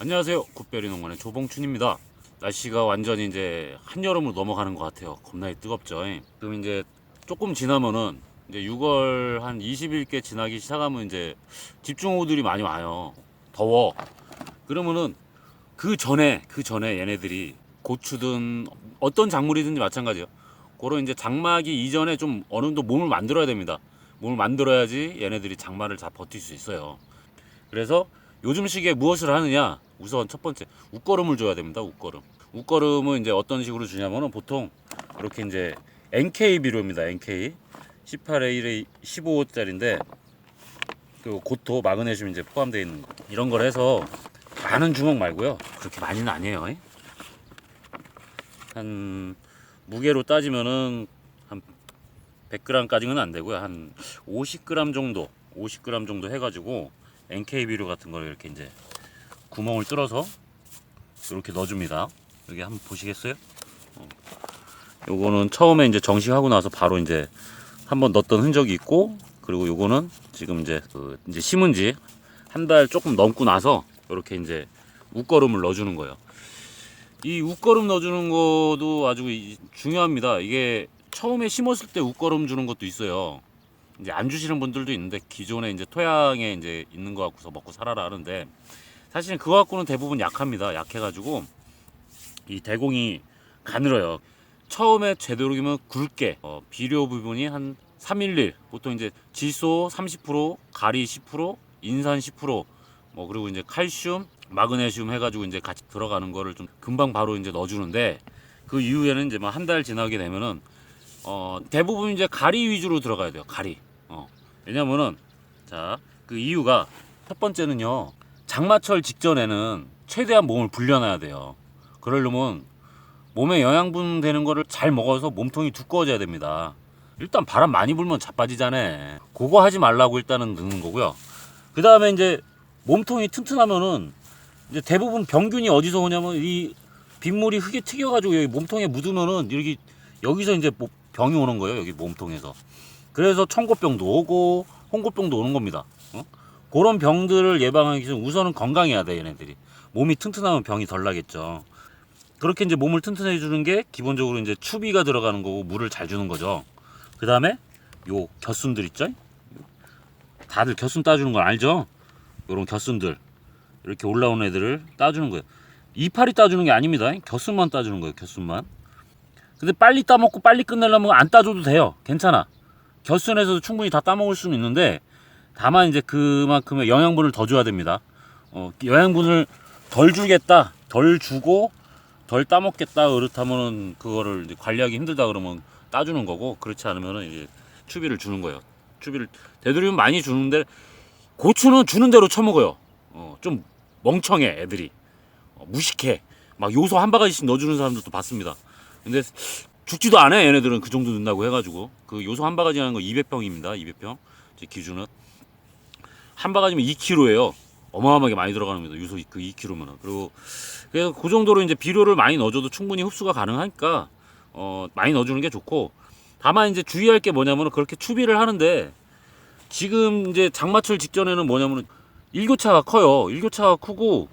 안녕하세요. 굿베리 농원의 조봉춘입니다. 날씨가 완전히 이제 한여름으로 넘어가는 것 같아요. 겁나게 뜨겁죠. 그럼 이제 조금 지나면은 이제 6월 한 20일께 지나기 시작하면 이제 집중호우들이 많이 와요. 더워. 그러면은 그 전에 얘네들이 고추든 어떤 작물이든지 마찬가지예요. 그런 이제 장마기 이전에 좀 어느 정도 몸을 만들어야 됩니다. 몸을 만들어야지 얘네들이 장마를 다 버틸 수 있어요. 그래서 요즘 시기에 무엇을 하느냐? 우선 첫 번째 웃거름을 줘야 됩니다. 웃거름. 웃거름은 이제 어떤 식으로 주냐면은 보통 이렇게 이제 NK 비료입니다. NK 18A 15호짜리인데 그 고토 마그네슘 이제 포함되어 있는 거. 이런 걸 해서 많은 주먹 말고요. 그렇게 많이는 아니에요. 한 무게로 따지면은 한 100g까지는 안 되고요. 한 50g 정도, 50g 정도 해가지고 NK 비료 같은 걸 이렇게 이제 구멍을 뚫어서 이렇게 넣어줍니다. 여기 한번 보시겠어요? 요거는 처음에 이제 정식하고 나서 바로 이제 한번 넣었던 흔적이 있고, 그리고 요거는 지금 이제 이제 심은 지 한 달 조금 넘고 나서 이렇게 이제 웃거름을 넣어주는 거예요. 이 웃거름 넣어주는 것도 아주 중요합니다. 이게 처음에 심었을 때 웃거름 주는 것도 있어요. 이제 안 주시는 분들도 있는데 기존에 이제 토양에 이제 있는 거 갖고서 먹고 살아라 하는데 사실은 그거 갖고는 대부분 약합니다. 약해가지고 이 대공이 가늘어요. 처음에 되도록이면 굵게 비료 부분이 한 311 보통 이제 질소 30% 가리 10% 인산 10% 그리고 이제 칼슘 마그네슘 해가지고 이제 같이 들어가는 거를 좀 금방 바로 이제 넣어주는데 그 이후에는 이제 한 달 지나게 되면은 대부분 이제 가리 위주로 들어가야 돼요. 가리. 왜냐면은 자 그 이유가 첫 번째는요. 장마철 직전에는 최대한 몸을 불려놔야 돼요. 그러려면 몸에 영양분 되는 거를 잘 먹어서 몸통이 두꺼워져야 됩니다. 일단 바람 많이 불면 자빠지잖아. 그거 하지 말라고 일단은 넣는 거고요. 그 다음에 이제 몸통이 튼튼하면은 이제 대부분 병균이 어디서 오냐면 이 빗물이 흙에 튀겨가지고 여기 몸통에 묻으면은 이렇게 여기서 이제 병이 오는 거예요. 여기 몸통에서. 그래서 청고병도 오고 홍고병도 오는 겁니다. 그런 병들을 예방하기 위해서 우선은 건강해야 돼. 얘네들이 몸이 튼튼하면 병이 덜 나겠죠. 그렇게 이제 몸을 튼튼해 주는 게 기본적으로 이제 추비가 들어가는 거고 물을 잘 주는 거죠. 그 다음에 요 겨순들 있죠? 다들 겨순 따주는 건 알죠? 요런 겨순들 이렇게 올라오는 애들을 따주는 거예요. 이파리 따주는 게 아닙니다. 겨순만 따주는 거예요. 겨순만. 근데 빨리 따먹고 빨리 끝내려면 안 따줘도 돼요. 괜찮아. 겨순에서도 충분히 다 따먹을 수는 있는데 다만 이제 그만큼의 영양분을 더 줘야 됩니다. 영양분을 덜 주겠다, 덜 주고 덜 따먹겠다 그렇다면은 그거를 이제 관리하기 힘들다 그러면 따주는 거고, 그렇지 않으면은 이제 추비를 주는 거예요. 추비를 되도록이면 많이 주는데 고추는 주는 대로 처먹어요. 좀 멍청해 애들이. 무식해. 막 요소 한 바가지씩 넣어주는 사람들도 봤습니다. 근데 죽지도 않아. 얘네들은 그 정도 넣는다고 해가지고 그 요소 한 바가지 하는 거 200평입니다. 200평 제 기준은 한 바가지면 2kg예요. 어마어마하게 많이 들어가는 겁니다. 요소 그 2kg면은. 그리고 그래서 그 정도로 이제 비료를 많이 넣어줘도 충분히 흡수가 가능하니까 많이 넣어주는 게 좋고, 다만 이제 주의할 게 뭐냐면은 그렇게 추비를 하는데 지금 이제 장마철 직전에는 뭐냐면은 일교차가 커요. 일교차가 크고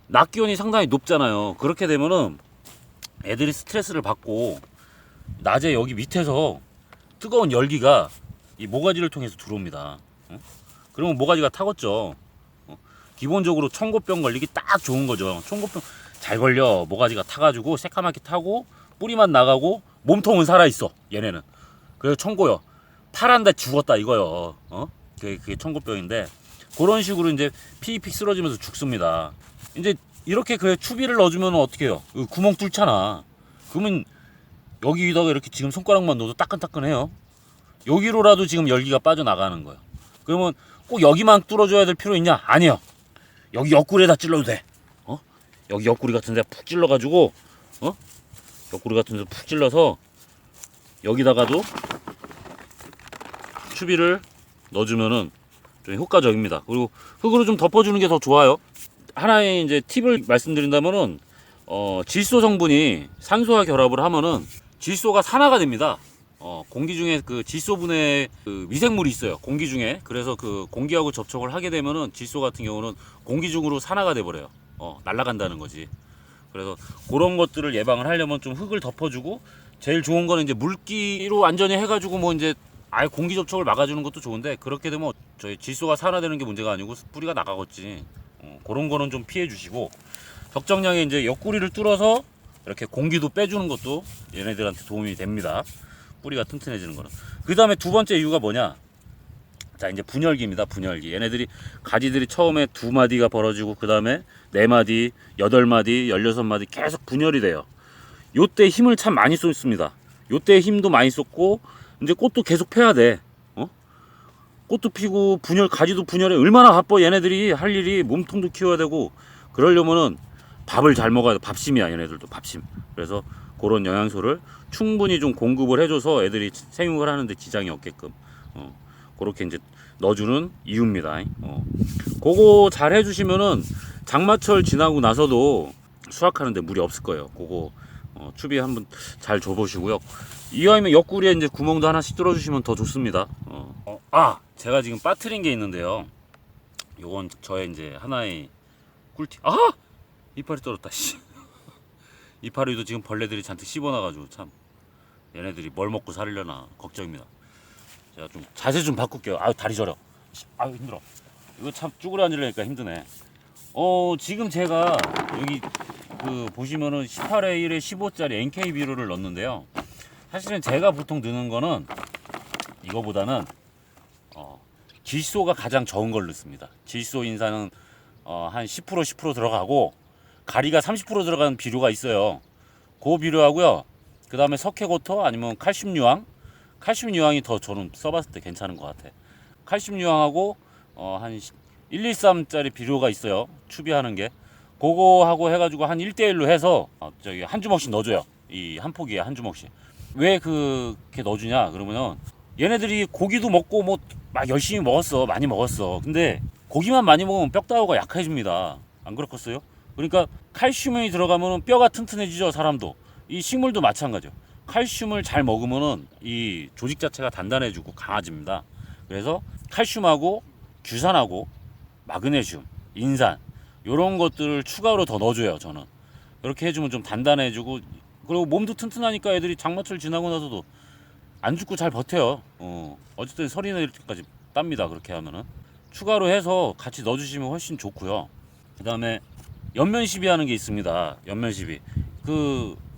낮 기온이 상당히 높잖아요. 그렇게 되면은 애들이 스트레스를 받고 낮에 여기 밑에서 뜨거운 열기가 이 모가지를 통해서 들어옵니다. 그러면 모가지가 타겠죠. 기본적으로 청고병 걸리기 딱 좋은 거죠. 청고병 잘 걸려. 모가지가 타가지고 새까맣게 타고 뿌리만 나가고 몸통은 살아있어. 얘네는. 그래서 청고요. 파란다 죽었다 이거요. 그게 청고병인데 그런 식으로 이제 피익 쓰러지면서 죽습니다. 이제 이렇게 그래 추비를 넣어주면 어떻게 해요? 구멍 뚫잖아. 그러면 여기다가 이렇게 지금 손가락만 넣어도 따끈따끈해요. 여기로라도 지금 열기가 빠져나가는 거예요. 그러면 꼭 여기만 뚫어줘야 될 필요 있냐? 아니요. 여기 옆구리에다 찔러도 돼. 여기 옆구리 같은 데 푹 찔러가지고 옆구리 같은 데 푹 찔러서 여기다가도 추비를 넣어주면은 좀 효과적입니다. 그리고 흙으로 좀 덮어주는 게 더 좋아요. 하나의 이제 팁을 말씀드린다면은 질소 성분이 산소와 결합을 하면은 질소가 산화가 됩니다. 공기 중에 그 질소분해 그 미생물이 있어요. 공기 중에. 그래서 그 공기하고 접촉을 하게 되면은 질소 같은 경우는 공기 중으로 산화가 돼 버려요. 날아간다는 거지. 그래서 그런 것들을 예방을 하려면 좀 흙을 덮어주고, 제일 좋은 거는 이제 물기로 완전히 해가지고 뭐 이제 아예 공기 접촉을 막아주는 것도 좋은데, 그렇게 되면 저희 질소가 산화되는 게 문제가 아니고 뿌리가 나가겠지. 그런 거는 좀 피해 주시고, 적정량의 이제 옆구리를 뚫어서 이렇게 공기도 빼주는 것도 얘네들한테 도움이 됩니다. 뿌리가 튼튼해지는 거는. 그 다음에 두 번째 이유가 뭐냐? 자, 이제 분열기입니다. 분열기. 얘네들이 가지들이 처음에 2마디가 벌어지고, 그 다음에 4마디, 8마디, 16마디 계속 분열이 돼요. 요때 힘을 참 많이 쏟습니다. 요때 힘도 많이 쏟고, 이제 꽃도 계속 펴야 돼. 꽃도 피고 가지도 분열해. 얼마나 바빠. 얘네들이 할 일이 몸통도 키워야 되고. 그러려면은 밥을 잘 먹어야 돼. 밥심이야, 얘네들도 밥심. 그래서 그런 영양소를 충분히 좀 공급을 해줘서 애들이 생육을 하는데 지장이 없게끔 그렇게 이제 넣어주는 이유입니다. 그거 잘 해주시면은 장마철 지나고 나서도 수확하는데 무리 없을 거예요. 그거 추비 한번 잘 줘보시고요. 이왕이면 옆구리에 이제 구멍도 하나씩 뚫어주시면 더 좋습니다. 제가 지금 빠뜨린 게 있는데요. 요건 저의 이제 하나의 꿀팁. 이파리 떨었다. 씨. 이파리도 지금 벌레들이 잔뜩 씹어놔가지고 참 얘네들이 뭘 먹고 살려나 걱정입니다. 제가 좀 자세 좀 바꿀게요. 다리 저려. 힘들어. 이거 참 쭈그려 앉으려니까 힘드네. 지금 제가 여기 보시면은 18에 1에 15짜리 NK 비료를 넣는데요. 사실은 제가 보통 넣는 거는 이거보다는 질소가 가장 적은 걸 넣습니다. 질소 인산은 한 10% 들어가고, 가리가 30% 들어가는 비료가 있어요. 그 비료하고요. 그 다음에 석회고토 아니면 칼슘 유황. 칼슘 유황이 더 저는 써봤을 때 괜찮은 것 같아. 칼슘 유황하고 한 123짜리 비료가 있어요. 추비하는 게. 그거하고 해가지고 한 1대1로 해서 저기 한 주먹씩 넣어줘요. 이 한 포기에 한 주먹씩. 왜 그렇게 넣어주냐 그러면은, 얘네들이 고기도 먹고 뭐 막 열심히 먹었어. 많이 먹었어. 근데 고기만 많이 먹으면 뼈다구가 약해집니다. 안 그렇겠어요? 그러니까 칼슘이 들어가면 뼈가 튼튼해지죠. 사람도. 이 식물도 마찬가지요. 칼슘을 잘 먹으면은 이 조직 자체가 단단해지고 강해집니다. 그래서 칼슘하고 규산하고 마그네슘, 인산 이런 것들을 추가로 더 넣어줘요. 저는 이렇게 해주면 좀 단단해지고, 그리고 몸도 튼튼하니까 애들이 장마철 지나고 나서도 안 죽고 잘 버텨요. 어쨌든 설이 내릴 때까지 땁니다. 그렇게 하면은 추가로 해서 같이 넣어주시면 훨씬 좋고요. 그 다음에 연면시비 하는 게 있습니다. 연면시비.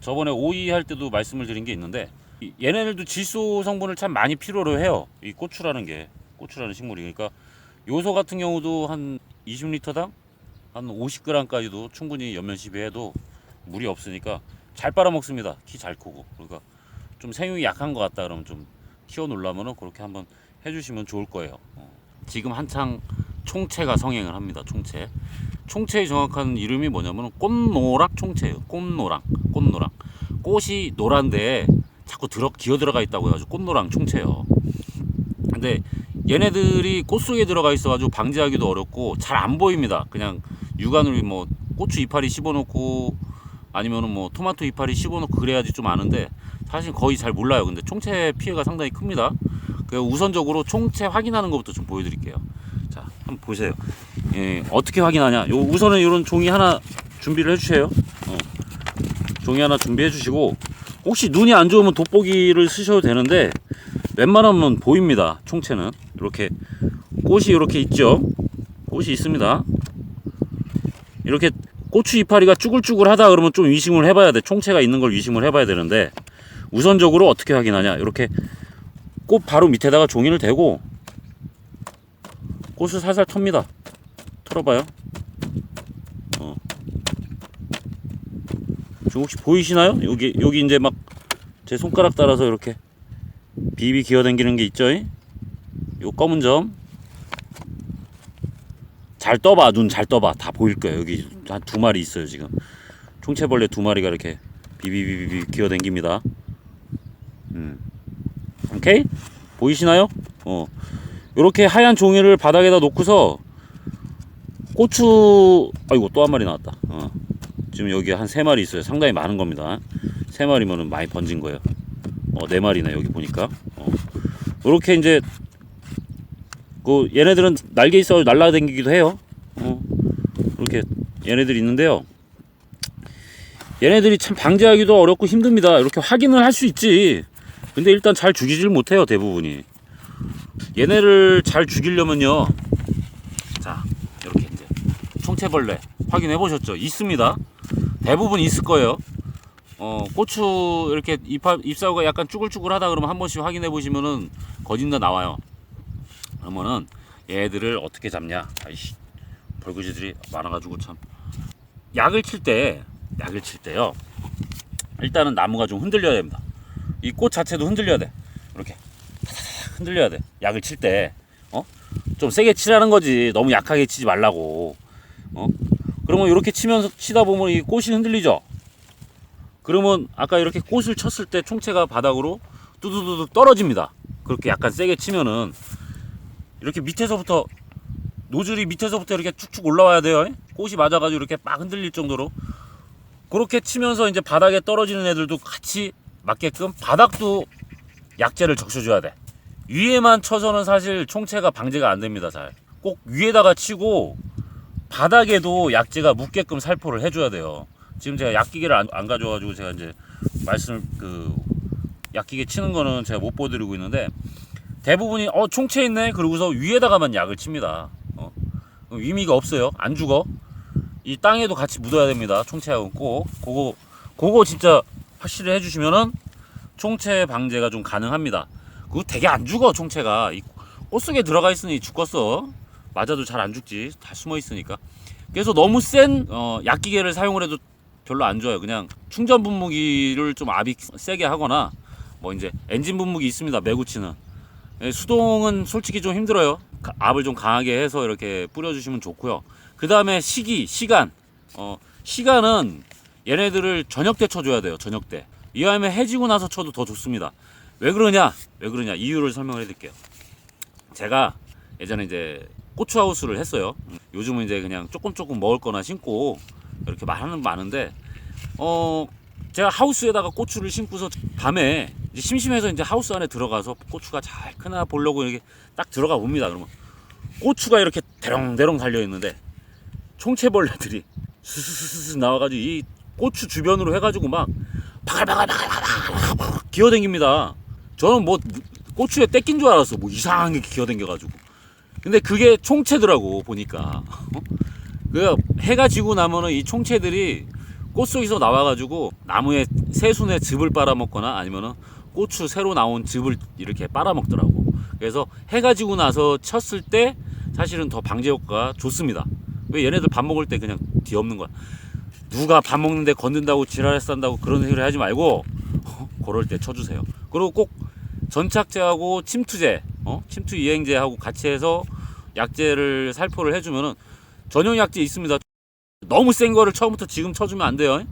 저번에 오이 할 때도 말씀을 드린 게 있는데, 얘네들도 질소 성분을 참 많이 필요로 해요. 이 고추라는 식물이. 그러니까 요소 같은 경우도 한 20리터당 한 50g까지도 충분히 연면시비 해도 무리 없으니까 잘 빨아먹습니다. 키 잘 크고. 그러니까 좀 생육이 약한 것 같다 그러면 좀 키워 놓으려면은 그렇게 한번 해주시면 좋을 거예요. 지금 한창 총채가 성행을 합니다. 총채의 정확한 이름이 뭐냐면 꽃노랑 총채예요. 꽃노랑. 꽃이 노란데 자꾸 기어 들어가 있다고 해가지고 꽃노랑 총채예요. 근데 얘네들이 꽃 속에 들어가 있어가지고 방지하기도 어렵고 잘 안 보입니다. 그냥 육안으로 뭐 고추 이파리 씹어놓고 아니면은 뭐 토마토 이파리 씹어놓고 그래야지 좀 아는데, 사실 거의 잘 몰라요. 근데 총채 피해가 상당히 큽니다. 그래서 우선적으로 총채 확인하는 것부터 좀 보여드릴게요. 자, 한번 보세요. 어떻게 확인하냐? 우선은 이런 종이 하나 준비를 해주세요. 종이 하나 준비해 주시고, 혹시 눈이 안 좋으면 돋보기를 쓰셔도 되는데, 웬만하면 보입니다. 총채는 이렇게 꽃이 이렇게 있죠. 꽃이 있습니다. 이렇게 고추 이파리가 쭈글쭈글하다 그러면 좀 위심을 해봐야 돼. 총채가 있는 걸 위심을 해봐야 되는데, 우선적으로 어떻게 확인하냐? 이렇게 꽃 바로 밑에다가 종이를 대고 꽃을 살살 텁니다. 털어봐요. 지금 혹시 보이시나요? 여기 이제 막 제 손가락 따라서 이렇게 비비 기어당기는 게 있죠? 요 검은 점 잘 떠봐. 눈 잘 떠봐. 다 보일 거예요. 여기 한 2마리 있어요. 지금 총채벌레 2마리가 이렇게 비비비비 기어당깁니다. 오케이? 보이시나요? 요렇게 하얀 종이를 바닥에다 놓고서 고추, 아이고 또 한 마리 나왔다. 지금 여기 한 3마리 있어요. 상당히 많은 겁니다. 3마리면은 많이 번진 거예요. 4마리네 여기 보니까. 요렇게 이제 얘네들은 날개 있어 날라다니기도 해요. 이렇게 얘네들이 있는데요. 얘네들이 참 방제하기도 어렵고 힘듭니다. 이렇게 확인을 할 수 있지. 근데 일단 잘 죽이질 못해요, 대부분이. 얘네를 잘 죽이려면요. 자, 이렇게 이제 총체벌레 확인해 보셨죠? 있습니다. 대부분 있을 거예요. 고추 이렇게 잎사구가 약간 쭈글쭈글하다 그러면 한 번씩 확인해 보시면은 거진다 나와요. 그러면은 얘들을 어떻게 잡냐? 아이씨, 벌거지들이 많아가지고 참. 약을 칠 때요. 일단은 나무가 좀 흔들려야 됩니다. 이 꽃 자체도 흔들려야 돼. 이렇게 흔들려야 돼. 약을 칠 때, 좀 세게 치라는 거지. 너무 약하게 치지 말라고. 그러면 이렇게 치다 보면 이 꽃이 흔들리죠. 그러면 아까 이렇게 꽃을 쳤을 때 총체가 바닥으로 뚜두두둑 떨어집니다. 그렇게 약간 세게 치면은 이렇게 밑에서부터 노즐이 밑에서부터 이렇게 쭉쭉 올라와야 돼요. 꽃이 맞아가지고 이렇게 막 흔들릴 정도로. 그렇게 치면서 이제 바닥에 떨어지는 애들도 같이 맞게끔 바닥도 약재를 적셔줘야 돼. 위에만 쳐서는 사실 총체가 방제가 안 됩니다. 잘. 꼭 위에다가 치고 바닥에도 약재가 묻게끔 살포를 해줘야 돼요. 지금 제가 약기계를 안 가져와가지고 제가 이제 약기계 치는 거는 제가 못 보여드리고 있는데 대부분이 총체 있네 그러고서 위에다가만 약을 칩니다. 의미가 없어요. 안 죽어. 이 땅에도 같이 묻어야 됩니다. 총체하고 꼭 그거 진짜 확실히 해주시면은 총체 방제가 좀 가능합니다. 그거 되게 안 죽어. 총체가 이 꽃 속에 들어가 있으니 죽겠어. 맞아도 잘 안 죽지. 다 숨어 있으니까. 그래서 너무 센 약기계를 사용을 해도 별로 안 좋아요. 그냥 충전 분무기를 좀 압이 세게 하거나 뭐 이제 엔진 분무기 있습니다. 매구치는. 수동은 솔직히 좀 힘들어요. 압을 좀 강하게 해서 이렇게 뿌려주시면 좋고요. 그 다음에 시간은 얘네들을 저녁 때 쳐줘야 돼요. 저녁 때. 이왕이면 해지고 나서 쳐도 더 좋습니다. 왜 그러냐 이유를 설명을 해드릴게요. 제가 예전에 이제 고추하우스를 했어요. 요즘은 이제 그냥 조금 먹을 거나 심고 이렇게 많은데 제가 하우스에다가 고추를 심고서 밤에 이제 심심해서 이제 하우스 안에 들어가서 고추가 잘 크나 보려고 이렇게 딱 들어가 봅니다. 그러면 고추가 이렇게 대롱대롱 달려 있는데 총체벌레들이 스스스스 나와가지고 이 고추 주변으로 해가지고 막 바글바글 기어댕깁니다. 저는 뭐 고추에 떼낀 줄 알았어. 뭐 이상하게 기어댕겨가지고. 근데 그게 총체더라고 보니까. 그 해가 지고 나면은 이 총체들이 꽃 속에서 나와가지고 나무에 새순에 즙을 빨아먹거나 아니면은 고추 새로 나온 즙을 이렇게 빨아먹더라고. 그래서 해가 지고 나서 쳤을 때 사실은 더 방제 효과가 좋습니다. 왜 얘네들 밥 먹을 때 그냥 뒤엎는 거야. 누가 밥 먹는데 건든다고 지랄해서 한다고 그런 소리 하지 말고 그럴 때 쳐주세요. 그리고 꼭 전착제하고 침투제, 침투 이행제하고 같이 해서 약제를 살포를 해주면은 전용 약제 있습니다. 너무 센 거를 처음부터 지금 쳐주면 안 돼요.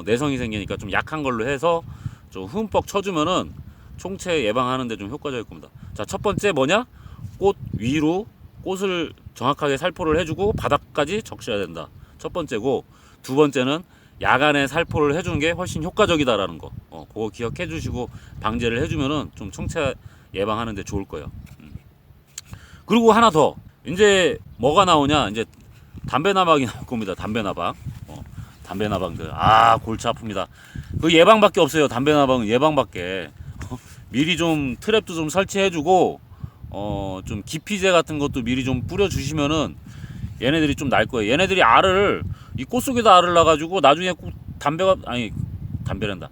내성이 생기니까 좀 약한 걸로 해서 좀 흠뻑 쳐주면은 총체 예방하는데 좀 효과적일 겁니다. 자, 첫 번째 뭐냐? 꽃 위로 꽃을 정확하게 살포를 해주고 바닥까지 적셔야 된다. 첫 번째고, 두 번째는 야간에 살포를 해주는 게 훨씬 효과적이다라는 거. 그거 기억해 주시고 방제를 해주면은 좀 총체 예방하는데 좋을 거예요. 그리고 하나 더. 이제 뭐가 나오냐? 이제 담배나박이 나올 겁니다. 담배나박. 담배나박들. 골치 아픕니다. 그 예방밖에 없어요. 담배나박은 예방밖에. 미리 좀 트랩도 좀 설치해주고, 좀 기피제 같은 것도 미리 좀 뿌려주시면은 얘네들이 좀 날 거예요. 얘네들이 이 꽃 속에다 알을 낳아가지고 나중에 담배란다.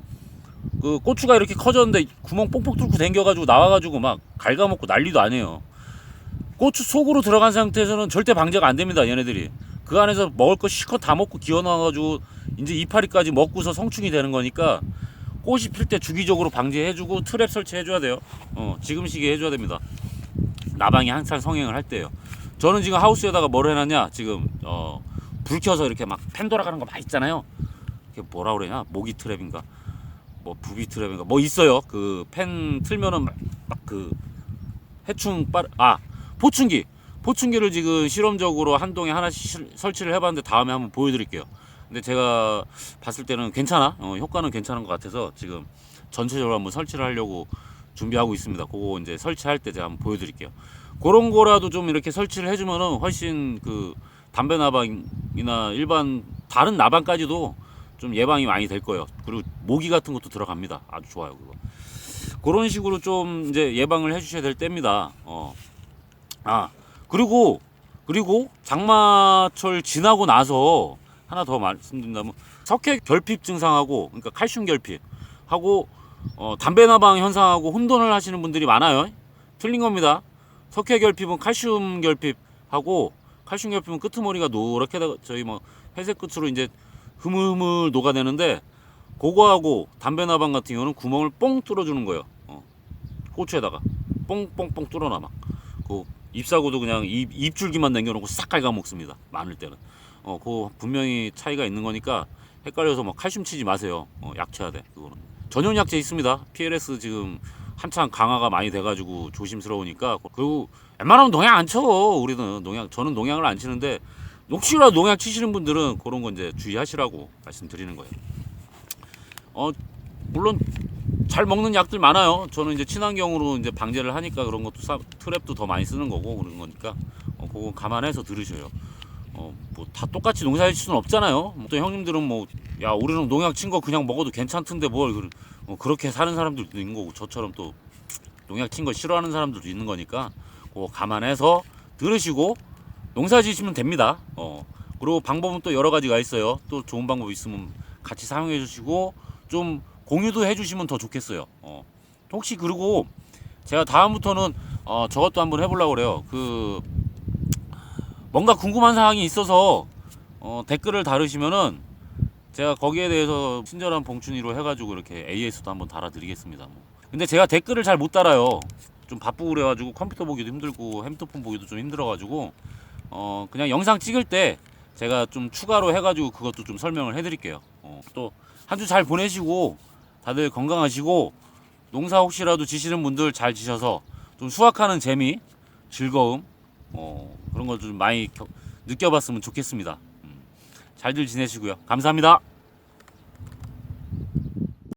그 고추가 이렇게 커졌는데 구멍 뽕뽕 뚫고 댕겨가지고 나와가지고 막 갉아먹고 난리도 아니에요. 고추 속으로 들어간 상태에서는 절대 방제가 안 됩니다. 얘네들이. 그 안에서 먹을 거 실컷 다 먹고 기어 나와가지고 이제 이파리까지 먹고서 성충이 되는 거니까 꽃이 필 때 주기적으로 방제해주고 트랩 설치해줘야 돼요. 지금 시기에 해줘야 됩니다. 나방이 항상 성행을 할 때요. 저는 지금 하우스에다가 뭘 해놨냐? 지금 불 켜서 이렇게 막 펜 돌아가는 거 막 있잖아요. 그게 뭐라 그러냐? 모기 트랩인가? 뭐 부비 트랩인가? 뭐 있어요. 그 펜 틀면은 막 그 포충기를 지금 실험적으로 한 동에 하나씩 설치를 해봤는데 다음에 한번 보여드릴게요. 근데 제가 봤을 때는 괜찮아. 효과는 괜찮은 것 같아서 지금 전체적으로 한번 설치를 하려고 준비하고 있습니다. 그거 이제 설치할 때 제가 한번 보여드릴게요. 그런 거라도 좀 이렇게 설치를 해주면은 훨씬 그 담배 나방이나 일반 다른 나방까지도 좀 예방이 많이 될 거예요. 그리고 모기 같은 것도 들어갑니다. 아주 좋아요, 그거. 그런 식으로 좀 이제 예방을 해주셔야 될 때입니다. 그리고 장마철 지나고 나서 하나 더 말씀드린다면 석회 결핍 증상하고, 그러니까 칼슘 결핍하고 담배 나방 현상하고 혼돈을 하시는 분들이 많아요. 틀린 겁니다. 석회 결핍은 칼슘 결핍하고, 칼슘 결핍은 끄트머리가 노랗게 저희 뭐 회색 끝으로 이제 흐물흐물 녹아내는데, 그거하고 담배 나방 같은 경우는 구멍을 뽕 뚫어주는 거예요. 고추에다가 뽕뽕뽕 뚫어놔 막. 그 잎사구도 그냥 잎줄기만 남겨놓고 싹 갉아먹습니다. 많을 때는. 그거 분명히 차이가 있는 거니까 헷갈려서 뭐 칼슘 치지 마세요. 약쳐야 돼. 그거는 전용 약제 있습니다. PLS 지금 한창 강화가 많이 돼가지고 조심스러우니까. 그리고 웬만하면 농약 안 쳐. 우리는 저는 농약을 안 치는데, 혹시라도 농약 치시는 분들은 그런 거 이제 주의하시라고 말씀드리는 거예요. 물론 잘 먹는 약들 많아요. 저는 이제 친환경으로 이제 방제를 하니까 그런 것도 트랩도 더 많이 쓰는 거고 그런 거니까 그거 감안해서 들으셔요. 뭐 다 똑같이 농사질 수는 없잖아요. 또 형님들은 뭐, 야, 우리는 농약 친 거 그냥 먹어도 괜찮던데 뭘 그렇게 사는 사람들도 있는 거고, 저처럼 또 농약 친 거 싫어하는 사람들도 있는 거니까 그거 감안해서 들으시고 농사 지시면 됩니다. 그리고 방법은 또 여러 가지가 있어요. 또 좋은 방법 있으면 같이 사용해 주시고 좀 공유도 해주시면 더 좋겠어요. 혹시 그리고 제가 다음부터는 저것도 한번 해보려고 그래요. 뭔가 궁금한 사항이 있어서 댓글을 달으시면은 제가 거기에 대해서 친절한 봉춘이로 해가지고 이렇게 AS도 한번 달아드리겠습니다. 근데 제가 댓글을 잘 못 달아요. 좀 바쁘고 그래가지고 컴퓨터 보기도 힘들고 핸드폰 보기도 좀 힘들어가지고 그냥 영상 찍을 때 제가 좀 추가로 해가지고 그것도 좀 설명을 해드릴게요. 또 한 주 잘 보내시고 다들 건강하시고, 농사 혹시라도 지시는 분들 잘 지셔서 좀 수확하는 재미, 즐거움 그런 걸 좀 많이 느껴봤으면 좋겠습니다. 잘들 지내시고요. 감사합니다.